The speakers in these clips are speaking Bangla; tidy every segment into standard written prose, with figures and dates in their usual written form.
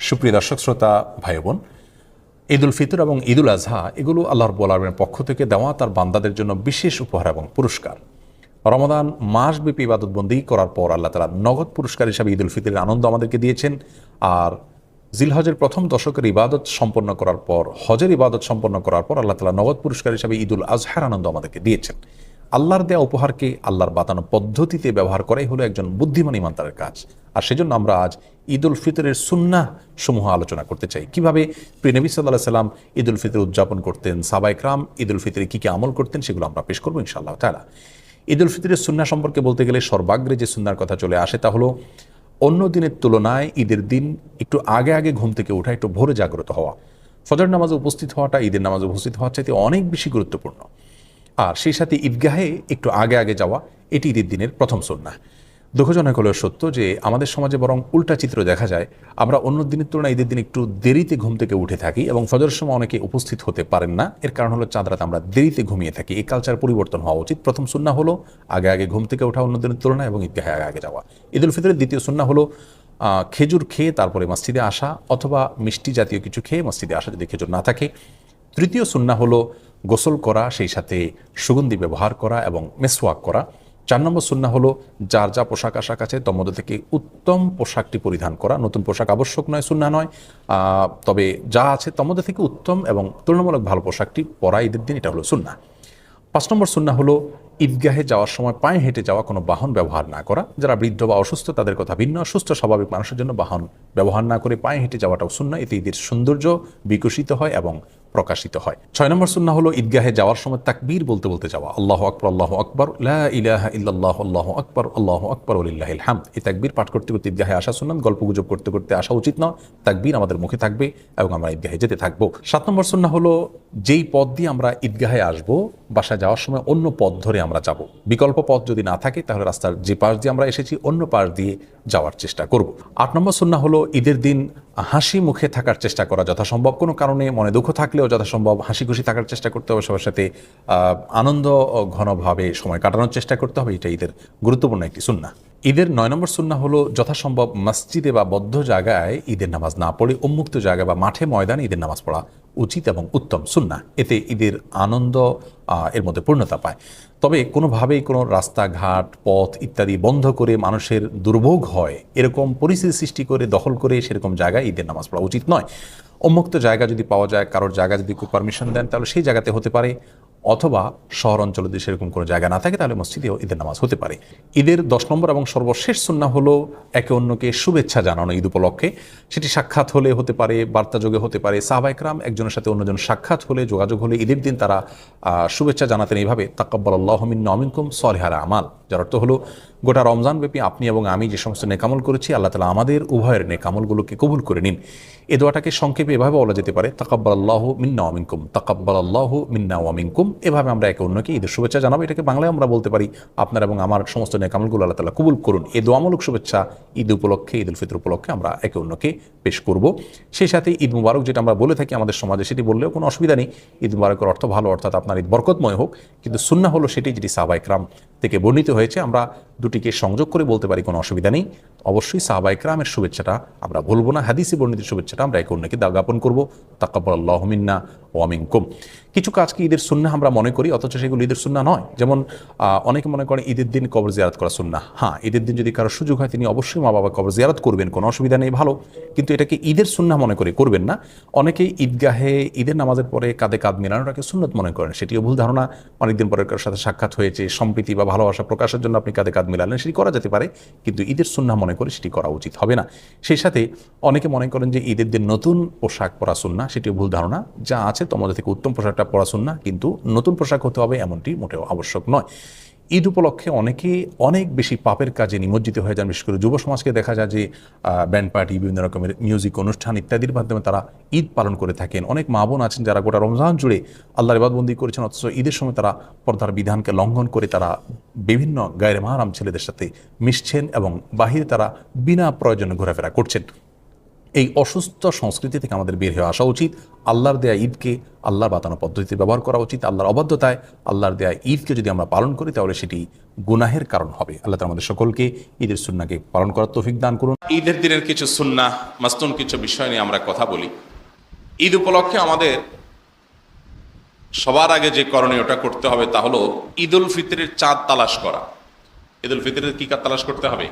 সুপ্রিয় দর্শক শ্রোতা ভাই বোন, ঈদ উল ফিতর এবং ঈদ উল আজহা এগুলো আল্লাহ রাব্বুল আলামিনের পক্ষ থেকে দেওয়া তার বান্দাদের জন্য বিশেষ উপহার এবং পুরস্কার। রমাদান মাসব্যাপী ইবাদতবন্দি করার পর আল্লাহ তাআলা নগদ পুরস্কার হিসাবে ঈদ উল ফিতরের আনন্দ আমাদেরকে দিয়েছেন। আর জিলহজের প্রথম দশকের ইবাদত সম্পন্ন করার পর, হজের ইবাদত সম্পন্ন করার পর আল্লাহ তাআলা নগদ পুরস্কার হিসাবে ঈদ উল আজহার আনন্দ আমাদেরকে দিয়েছেন। আল্লাহর দেয়া উপহারকে আল্লাহর বাতানো পদ্ধতিতে ব্যবহার করাই হলো একজন বুদ্ধিমান ইমানদারের কাজ। আর সেজন্য আমরা আজ ঈদ উল ফিতরের সুন্নাহ সমূহ আলোচনা করতে চাই। কিভাবে প্রিয় নবী সাল্লাল্লাহু আলাইহি সাল্লাম ঈদ উল ফিতর উদযাপন করতেন, সাহাবায়ে কেরাম ঈদ উল ফিতরে কী কী আমল করতেন, সেগুলো আমরা পেশ করবো ইনশাআল্লাহ তাআলা। ঈদ উল ফিতরের সুন্নাহ সম্পর্কে বলতে গেলে সর্বাগ্রে যে সুন্নাহর কথা চলে আসে তা হলো অন্য দিনের তুলনায় ঈদের দিন একটু আগে আগে ঘুম থেকে ওঠা, একটু ভোরে জাগ্রত হওয়া। ফজর নামাজে উপস্থিত হওয়াটা ঈদের নামাজে উপস্থিত হওয়ার চাইতে অনেক বেশি গুরুত্বপূর্ণ। আর সেই সাথে ঈদগাহে একটু আগে আগে যাওয়া, এটি ঈদের দিনের প্রথম সুন্নাহ। দুঃখজনক হলেও সত্য যে আমাদের সমাজে বরং উল্টা চিত্র দেখা যায়। আমরা অন্য দিনের তুলনায় ঈদের দিন একটু দেরিতে ঘুম থেকে উঠে থাকি এবং ফজরের সময় অনেকে উপস্থিত হতে পারেন না। এর কারণ হলো চাঁদ রাতে আমরা দেরিতে ঘুমিয়ে থাকি। এই কালচার পরিবর্তন হওয়া উচিত। প্রথম সুন্নাহ হলো আগে আগে ঘুম থেকে ওঠা অন্য দিনের তুলনায় এবং ঈদগাহে আগে আগে যাওয়া। ঈদ উল ফিতরের দ্বিতীয় সুন্নাহ হলো খেজুর খেয়ে তারপরে মসজিদে আসা, অথবা মিষ্টি জাতীয় কিছু খেয়ে মসজিদে আসা যদি খেজুর না থাকে। তৃতীয় সুন্নাহ হলো গোসল করা, সেই সাথে সুগন্ধি ব্যবহার করা এবং মেসওয়াক করা। 4 নম্বর সুন্নাহ হলো যার যা পোশাক আশাক আছে তার মধ্যে থেকে উত্তম পোশাকটি পরিধান করা। নতুন পোশাক আবশ্যক নয়, সুন্নাহ নয়, তবে যা আছে তার মধ্যে থেকে উত্তম এবং তুলনামূলক ভালো পোশাকটি পরা ঈদের দিন, এটা হলো সুন্নাহ। 5 নম্বর সুন্নাহ হলো ঈদগাহে যাওয়ার সময় পায়ে হেঁটে যাওয়া, কোনো বাহন ব্যবহার না করা। যারা বৃদ্ধ বা অসুস্থ তাদের কথা ভিন্ন, সুস্থ স্বাভাবিক মানুষের জন্য বাহন ব্যবহার না করে পায়ে হেঁটে যাওয়াটাও সুন্নাহ। এতে ঈদের সৌন্দর্য বিকশিত হয় এবং প্রকাশিত হয়। 6 নম্বর সুন্নাহ হলো ঈদগাহে যাওয়ার সময় তাকবীর বলতে বলতে যাওয়া। আল্লাহু আকবার, আল্লাহু আকবার, লা ইলাহা ইল্লাল্লাহ, আল্লাহু আকবার, আল্লাহু আকবার, ওয়ালিল্লাহিল হামদ। এই তাকবীর পাঠ করতে করতে ঈদগাহে আসা সুন্নাত। গল্পগুজব করতে করতে আসা উচিত নয়। তাকবীর আমাদের মুখে থাকবে এবং আমরা ঈদগাহে যেতে থাকবো। 7 নম্বর সুন্নাহ হলো যেই পথ দিয়ে আমরা ঈদগাহে আসবো, বাসায় যাওয়ার সময় অন্য পথ ধরে আমরা যাব। বিকল্প পথ যদি না থাকে তাহলে রাস্তার যে পাশ দিয়ে আমরা এসেছি অন্য পাশ দিয়ে যাওয়ার চেষ্টা করব। 8 নম্বর সুন্নাহ হলো ঈদের দিন হাসি মুখে থাকার চেষ্টা করা যথাসম্ভব। কোনো কারণে মনে দুঃখ থাকলেও যথাসম্ভব হাসি খুশি থাকার চেষ্টা করতে হবে, সবার সাথে আনন্দ ঘনভাবে সময় কাটানোর চেষ্টা করতে হবে। এটা ঈদের গুরুত্বপূর্ণ একটি সুন্নাহ। ঈদের 9 নম্বর সুন্নাহ হলো যথাসম্ভব মসজিদে বা বদ্ধ জায়গায় ঈদের নামাজ না পড়ে উন্মুক্ত জায়গায় বা মাঠে ময়দানে ঈদের নামাজ পড়া উচিত এবং উত্তম সুন্নাহ। এতে ঈদের আনন্দ এর মধ্যে পূর্ণতা পায়। তবে কোনোভাবেই কোনো রাস্তাঘাট, পথ ইত্যাদি বন্ধ করে মানুষের দুর্ভোগ হয় এরকম পরিস্থিতি সৃষ্টি করে দখল করে সেরকম জায়গায় ঈদের নামাজ পড়া উচিত নয়। উন্মুক্ত জায়গা যদি পাওয়া যায়, কারোর জায়গা যদি কেউ পারমিশন দেন তাহলে সেই জায়গাতে হতে পারে, অথবা শহর অঞ্চলে যদি সেরকম কোনো জায়গা না থাকে তাহলে মসজিদেও ঈদের নামাজ হতে পারে। ঈদের 10 নম্বর এবং সর্বশেষ সুন্নাহ হলো একে অন্যকে শুভেচ্ছা জানানো ঈদ উপলক্ষে। সেটি সাক্ষাৎ হলে হতে পারে, বার্তাযোগে হতে পারে। সাহাবায়ে কেরাম একজনের সাথে অন্যজন সাক্ষাৎ হলে, যোগাযোগ হলে ঈদের দিন তারা শুভেচ্ছা জানাতেন এইভাবে, তাকাব্বালাল্লাহু মিন্না ওয়া মিনকুম সালিহাল আমাল। যার অর্থ হলো গোটা রমজান ব্যাপী আপনি এবং আমি যে সমস্ত নেকামল করেছি আল্লাহ তাআলা আমাদের উভয়ের নেকামলগুলোকে কবুল করে নিন। এই দোয়াটাকে সংক্ষেপে এভাবে বলা যেতে পারে, তাকাব্বালাল্লাহু মিন্না ওয়া মিনকুম, তাকাব্বালাল্লাহু মিন্না ওয়া মিনকুম। এভাবে আমরা একে অন্যকে ঈদের শুভেচ্ছা জানাবো। এটাকে বাংলায় আমরা বলতে পারি, আপনার এবং আমার সমস্ত নেকামলগুলো আল্লাহ তাআলা কবুল করুন। এই দোয়ামূলক শুভেচ্ছা ঈদ উপলক্ষে, ঈদ উল ফিতর উপলক্ষে আমরা একে অন্যকে পেশ করব। সেই সাথে ঈদ মুবারক যেটা আমরা বলে থাকি আমাদের সমাজে, সেটি বললেও কোনো অসুবিধা নেই। ঈদ মুবারকের অর্থ ভালো, অর্থাৎ আপনার ঈদ বরকতময় হোক। কিন্তু সুন্নাহ হলো সেটি যেটি সাহাবায়ে কেরাম থেকে বর্ণিত হয়েছে। আমরা দুটিকে সংযোগ করে বলতে পারি, কোনো অসুবিধা নেই। অবশ্যই সাহাবায়ে কেরামের শুভেচ্ছাটা আমরা ভুলব না। হাদিসে বর্ণিত শুভেচ্ছাটা আমরা একে অন্যকে জ্ঞাপন করবো, তাকাব্বালাল্লাহু মিন্না ওয়া মিনকুম। কিছু কাজকে ঈদের সুন্নাহ আমরা মনে করি, অথচ সেগুলো ঈদের সুন্নাহ নয়। যেমন অনেকে মনে করেন ঈদের দিন কবর জিয়ারত করা সুন্নাহ। হ্যাঁ, ঈদের দিন যদি কারো সুযোগ হয় তিনি অবশ্যই মা বাবা কবর জিয়ারত করবেন, কোনো অসুবিধা নেই, ভালো। কিন্তু এটাকে ঈদের সুন্নাহ মনে করে করবেন না। অনেকেই ঈদগাহে ঈদের নামাজের পরে কাঁধে কাঁধ মেলানোটাকে সুন্নত মনে করেন, সেটিও ভুল ধারণা। অনেকদিন পরে কারোর সাথে সাক্ষাৎ হয়েছে, সম্প্রীতি বা ভালোবাসা প্রকাশের জন্য আপনি কাঁধে কাঁধ মেলালেন, সেটি করা যেতে পারে, কিন্তু ঈদের সুন্নাহ মনে করে সেটি করা উচিত হবে না। সেই সাথে অনেকে মনে করেন যে ঈদের দিন নতুন পোশাক পরা সুন্নাহ, সেটিও ভুল ধারণা। যা আছে তোমাদের থেকে উত্তম পোশাকটা পরা সুন্নাহ, কিন্তু নতুন পোশাক হতে হবে এমনটি মোটেও আবশ্যক নয়। ঈদ উপলক্ষে অনেকে অনেক বেশি পাপের কাজে নিমজ্জিত হয়ে যান। বিশেষ করে যুব সমাজকে দেখা যায় যে ব্যান্ড পার্টি, বিভিন্ন রকমের মিউজিক অনুষ্ঠান ইত্যাদির মাধ্যমে তারা ঈদ পালন করে থাকেন। অনেক মা বোন আছেন যারা গোটা রমজান জুড়ে আল্লাহর ইবাদতবন্দি করেছেন, অথচ ঈদের সময় তারা পর্দার বিধানকে লঙ্ঘন করে তারা বিভিন্ন গায়রে মাহরাম ছেলেদের সাথে মিশছেন এবং বাহিরে তারা বিনা প্রয়োজনে ঘোরাফেরা করছেন। এই অসুস্থ সংস্কৃতি থেকে আমাদের বের হয়ে আসা উচিত। আল্লাহর দেয়া ঈদকে আল্লাহর বাতানো পদ্ধতিতে ব্যবহার করা উচিত। আল্লাহর অবাধ্যতায় আল্লাহর দেয়া ঈদকে যদি আমরা পালন করি তাহলে সেটি গুনাহের কারণ হবে। আল্লাহ তাআলা আমাদের সকলকে ঈদের সুন্নাহকে পালন করার তৌফিক দান করুন। ঈদের দিনের কিছু সুন্নাহ মাসনুন কিছু বিষয় নিয়ে আমরা কথা বলি। ঈদ উপলক্ষে আমাদের সবার আগে যে করণীয়টা করতে হবে তা হলো ঈদুল ফিতরের চাঁদ তালাশ করা। ঈদুল ফিতরের কি কাজ তালাশ করতে হবে?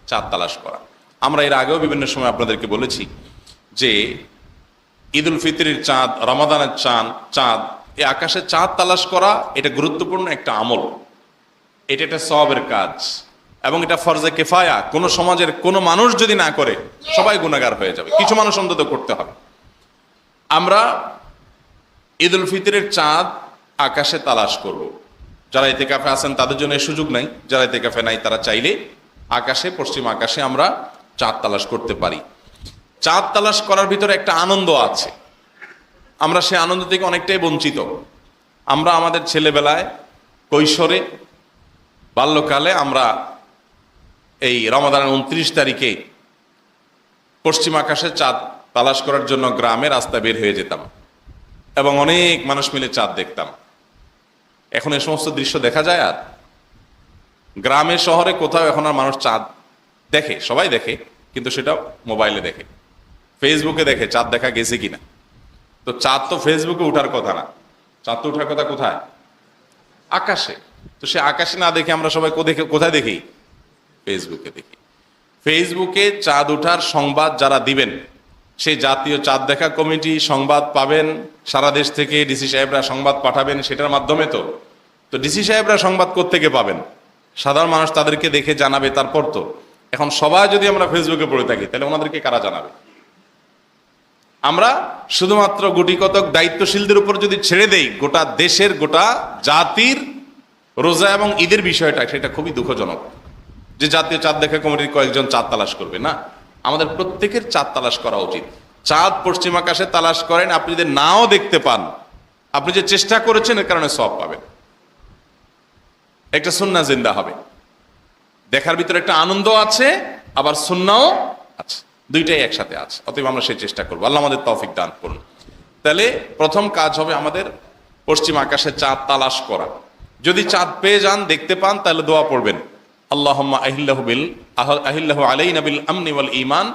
চাঁদ তালাশ করা। আমরা এর আগেও বিভিন্ন সময় আপনাদেরকে বলেছি যে ঈদুল ফিতরের চাঁদ, রমাদানের চাঁদ, এই আকাশে চাঁদ তালাশ করা এটা গুরুত্বপূর্ণ একটা আমল, এটা একটা সওয়াবের কাজ এবং এটা ফরজে কিফায়া। কোনো সমাজের কোনো মানুষ যদি না করে সবাই গুনাহগার হয়ে যাবে, কিছু মানুষ অন্তত করতে হবে। আমরা ঈদুল ফিতরের চাঁদ আকাশে তালাশ করব। যারা ইতিকাফে আছেন তাদের জন্য এই সুযোগ নাই, যারা ইতিকাফে নাই তারা চাইলে আকাশে, পশ্চিম আকাশে আমরা চাঁদ তালাশ করতে পারি। চাঁদ তালাশ করার ভিতরে একটা আনন্দ আছে, আমরা সেই আনন্দ থেকে অনেকটাই বঞ্চিত। আমরা আমাদের ছেলেবেলায়, কৈশোরে, বাল্যকালে আমরা এই রমাদানের 29 তারিখে পশ্চিম আকাশে চাঁদ তালাশ করার জন্য গ্রামে রাস্তা বের হয়ে যেতাম এবং অনেক মানুষ মিলে চাঁদ দেখতাম। এখন এই সমস্ত দৃশ্য দেখা যায়? আর গ্রামে শহরে কোথাও এখন আর মানুষ চাঁদ দেখে? সবাই দেখে, কিন্তু সেটা মোবাইলে দেখে, ফেসবুকে দেখে চাঁদ দেখা গেছে কিনা। তো চাঁদ তো ফেসবুকে উঠার কথা না, চাঁদ তো উঠার কথা কোথায়? আকাশে। তো সে আকাশে না দেখে আমরা সবাই কোথায় দেখি? ফেসবুকে দেখি। ফেসবুকে চাঁদ উঠার সংবাদ যারা দিবেন, সেই জাতীয় চাঁদ দেখা কমিটি সংবাদ পাবেন সারা দেশ থেকে, ডিসি সাহেবরা সংবাদ পাঠাবেন সেটার মাধ্যমে। তো ডিসি সাহেবরা সংবাদ কোত্থেকে পাবেন? সাধারণ মানুষ তাদেরকে দেখে জানাবে। তারপর তো এখন সবাই যদি আমরা ফেসবুকে পড়ে থাকি তাহলে ওনাদেরকে কারা জানাবে? আমরা শুধুমাত্র গুটি কতক দায়িত্বশীলদের উপর যদি ছেড়ে দেই গোটা দেশের, গোটা জাতির রোজা এবং ঈদের বিষয়টা, সেটা খুবই দুঃখজনক যে জাতীয় চাঁদ দেখা কমিটির কয়েকজন চাঁদ তালাশ করবে। না, আমাদের প্রত্যেকের চাঁদ তালাশ করা উচিত। চাঁদ পশ্চিম আকাশে তালাশ করেন, আপনি যদি নাও দেখতে পান, আপনি যে চেষ্টা করেছেন এর কারণে সওয়াব পাবেন, একটা সুন্নাহ জিন্দা হবে। দেখার ভিতরে একটা আনন্দ আছে, আবার সুন্নাহও আছে, দুইটাই একসাথে আছে। অতএব আমরা সেই চেষ্টা করবো। আল্লাহ আমাদের তৌফিক দান করুন। তাহলে প্রথম কাজ হবে আমাদের পশ্চিম আকাশে চাঁদ তালাশ করা। যদি চাঁদ পেয়ে যান, দেখতে পান, তাহলে দোয়া পড়বেন, আল্লাহুম্মা আহিল্লাহু আলাইনা বিল আমনি ওয়াল ঈমান,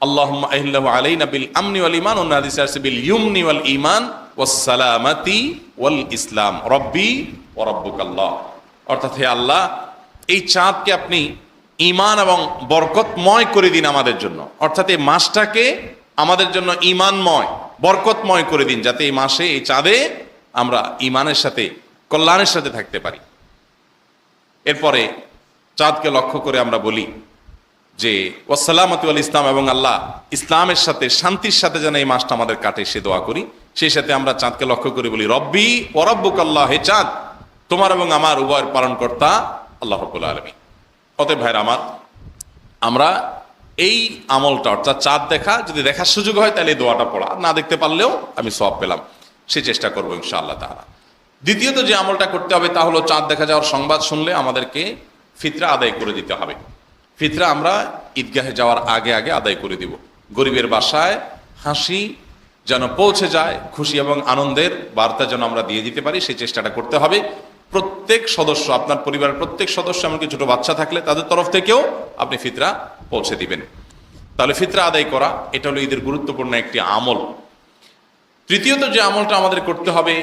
আল্লাহুম্মা আহিল্লাহু আলাইনা বিল আমনি ওয়াল ঈমান, অন্য হাদিসে আছে বিল ইয়ুমনি ওয়াল ঈমান ওয়াস সালামাতি ওয়াল ইসলাম রব্বি ওয়া রাব্বুকাল্লাহ। অর্থাৎ হে আল্লাহ, এই চাঁদকে আপনি ঈমান এবং বরকতময় করে দিন আমাদের জন্য। অর্থাৎ এই মাসটাকে আমাদের জন্য ঈমানময়, বরকতময় করে দিন, যাতে এই মাসে, এই চাঁদে আমরা ঈমানের সাথে, কল্যাণের সাথে থাকতে পারি। এরপরে চাঁদকে লক্ষ্য করে আমরা বলি যে ওয়াসসালামাতু আল ইসলাম, এবং আল্লাহ ইসলামের সাথে, শান্তির সাথে যেন এই মাসটা আমাদের কাটে, সে দোয়া করি। সেই সাথে আমরা চাঁদকে লক্ষ্য করে বলি রব্বি ওয়া রাব্বুকাল্লাহ, হে চাঁদ, তোমার এবং আমার উভয়ের পালনকর্তা আল্লাহ রাব্বুল আলামিন। অতএব ভাইরা আমার, আমরা এই আমলটা, অর্থাৎ চাঁদ দেখা, যদি দেখার সুযোগ হয় তাহলে এই দোয়াটা পড়া, না দেখতে পারলেও আমি সওয়াব পেলাম, সে চেষ্টা করবো ইনশাআল্লাহ তাআলা। দ্বিতীয়ত যে আমলটা করতে হবে তা হলো চাঁদ দেখা যাওয়ার সংবাদ শুনলে আমাদেরকে ফিতরা আদায় করে দিতে হবে। ফিতরা আমরা ঈদগাহে যাওয়ার আগে আগে আদায় করে দিব। গরিবের বাসায় হাসি যেন পৌঁছে যায়, খুশি এবং আনন্দের বার্তা যেন আমরা দিয়ে দিতে পারি, সেই চেষ্টাটা করতে হবে। প্রত্যেক সদস্য, আপনার পরিবারের প্রত্যেক সদস্য, এমনকি ছোট বাচ্চা থাকলে তাদের তরফ থেকেও আপনি ফিতরা পৌঁছে দিবেন। তাহলে ফিতরা আদায় করা, এটা হলো ঈদের গুরুত্বপূর্ণ একটি আমল। তৃতীয়ত যে আমলটা আমাদের করতে হবে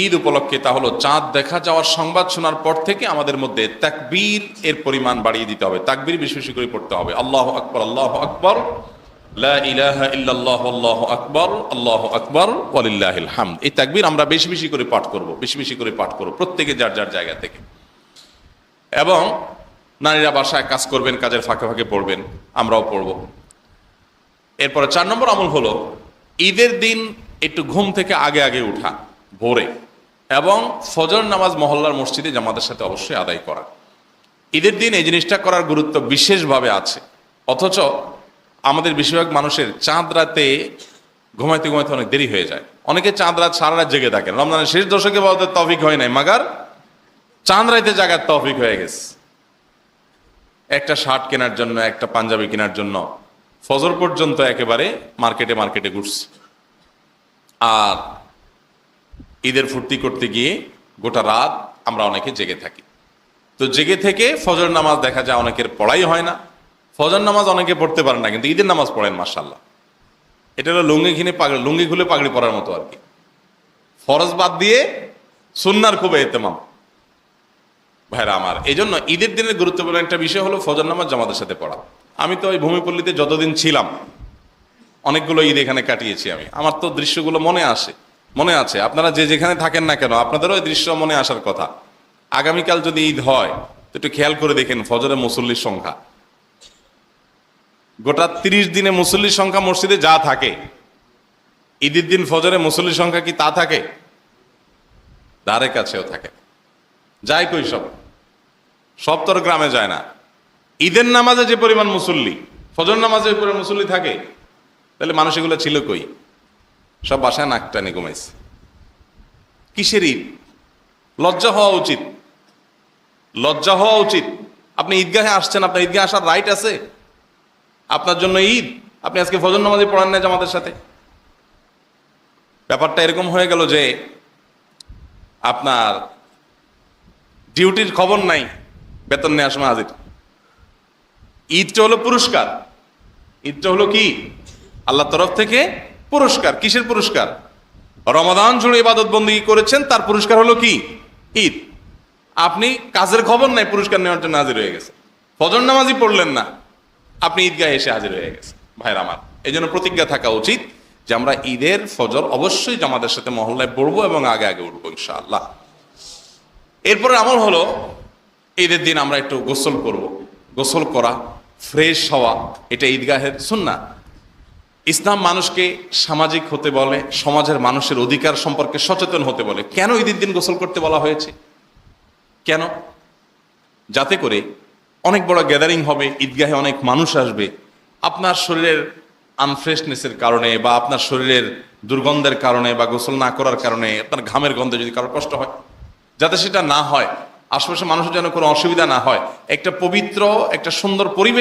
ঈদ উপলক্ষে, তা হলো চাঁদ দেখা যাওয়ার সংবাদ শোনার পর থেকে আমাদের মধ্যে তাকবীর এর পরিমাণ বাড়িয়ে দিতে হবে। তাকবীর বেশি বেশি করে পড়তে হবে। আল্লাহু আকবার, আল্লাহু আকবার, লা ইলাহা ইল্লাল্লাহু, আল্লাহু আকবার, আল্লাহু আকবার, ওয়ালিল্লাহিল হামদ। এই তাকবীর আমরা বেশি বেশি করে পাঠ করব, বেশি বেশি করে পাঠ করব, প্রত্যেকে যার যার জায়গা থেকে। এবং নারীরা বাসায় কাজ করবেন, কাজের ফাঁকে ফাঁকে পড়বেন, আমরাও পড়ব। এরপরে 4 নম্বর আমল হলো ঈদের দিন একটু ঘুম থেকে আগে আগে উঠা, ভোরে, এবং ফজর নামাজ মহল্লার মসজিদে জামাতের সাথে অবশ্যই আদায় করা। ঈদের দিন এই জিনিসটা করার গুরুত্ব বিশেষভাবে আছে। অথচ আমাদের বেশিরভাগ মানুষের চাঁদ রাতে ঘুমাইতে ঘুমাইতে অনেক দেরি হয়ে যায়। অনেকে চাঁদ রাত সারা রাত জেগে থাকেন। রমজানের শেষ দশকে বাবদের তৌফিক হয় নাই, মাগার চাঁদ রাতে জাগার তৌফিক হয়ে গেছে। একটা শার্ট কেনার জন্য, একটা পাঞ্জাবি কেনার জন্য ফজর পর্যন্ত একেবারে মার্কেটে মার্কেটে ঘুরছি। আর ঈদের ফুর্তি করতে গিয়ে গোটা রাত আমরা অনেকে জেগে থাকি। তো জেগে থেকে ফজর নামাজ দেখা যায় অনেকের পড়াই হয় না। ফজর নামাজ অনেকে পড়তে পারেন না, কিন্তু ঈদের নামাজ পড়েন মাশাআল্লাহ। এটা হলো লুঙ্গি খুলে পাগড়ি পরার মতো আর কি। ফরজ বাদ দিয়ে সুন্নার খুব এহতেমাম ভাইরা আমার। এই জন্য ঈদের দিনের গুরুত্বপূর্ণ একটা বিষয় হলো ফজর নামাজ জামাতের সাথে পড়া। আমি তো ওই ভূমিপল্লীতে যতদিন ছিলাম অনেকগুলো ঈদ এখানে কাটিয়েছি আমি। আমার তো দৃশ্যগুলো মনে আছে। আপনারা যে যেখানে থাকেন না কেন আপনাদেরও ওই দৃশ্য মনে আসার কথা। আগামীকাল যদি ঈদ হয় তো একটু খেয়াল করে দেখেন ফজরের মুসল্লির সংখ্যা, গোটা 30 দিনে মুসল্লির সংখ্যা মসজিদে যা থাকে, ঈদের দিন ফজরে মুসল্লির সংখ্যা কি তা থাকে? ধারে কাছেও থাকে। যায় কই সব তোর গ্রামে যায় না। ঈদের নামাজে যে পরিমাণ মুসল্লি, ফজর নামাজে ওই পরিমাণ মুসল্লি থাকে, তাহলে মানুষ এগুলো ছিল কই? সব বাসায় নাক টানে ঘুমাইছে। কিসের ঈদ? লজ্জা হওয়া উচিত। আপনি ঈদগাহে আসছেন, আপনার ঈদগাহে আসার রাইট আছে। আপনার জন্য ঈদ, আপনি আজকে ফজর নামাজে পড়ান না জামাতের সাথে। ব্যাপারটা এরকম হয়ে গেল যে আপনার ডিউটির খবর নাই, বেতন নেওয়ার সময় হাজির। ঈদটা হলো পুরস্কার। ঈদটা হলো কি? আল্লাহর তরফ থেকে পুরস্কার। কিসের পুরস্কার? রমাদান জুড়ে ইবাদত বন্দেগী করেছেন, তার পুরস্কার হলো কি? ঈদ। আপনি কাজের খবর নাই, পুরস্কার নেওয়ার জন্য হাজির হয়ে গেছে। ফজর নামাজই পড়লেন না, আপনি ঈদগাহে এসে হাজির হয়ে গেছে। ভাইরা আমার, এই জন্য প্রতিজ্ঞা থাকা উচিত যে আমরা ঈদের ফজর অবশ্যই জামাতের সাথে মহল্লায় পড়বো এবং আগে আগে উঠবো ইনশাআল্লাহ। এরপরে আমল হলো ঈদের দিন আমরা একটু গোসল করব। গোসল করা, ফ্রেশ হওয়া, এটা ঈদগাহের সুন্নাহ। ইসলাম মানুষকে সামাজিক হতে বলে, সমাজের মানুষের অধিকার সম্পর্কে সচেতন হতে বলে। কেন ঈদের দিন গোসল করতে বলা হয়েছে? কেন? যাতে করে অনেক বড় গ্যাদারিং হবে, ঈদগাহে অনেক মানুষ আসবে, আপনার শরীরের আনফ্রেশনেসের কারণে বা আপনার শরীরের দুর্গন্ধের কারণে বা গোসল না করার কারণে আপনার ঘামের গন্ধে যদি কারো কষ্ট হয়, যাতে সেটা না হয়, আশেপাশে মানুষের যেন কোনো অসুবিধা না হয়, একটা পবিত্র একটা সুন্দর পরিবেশ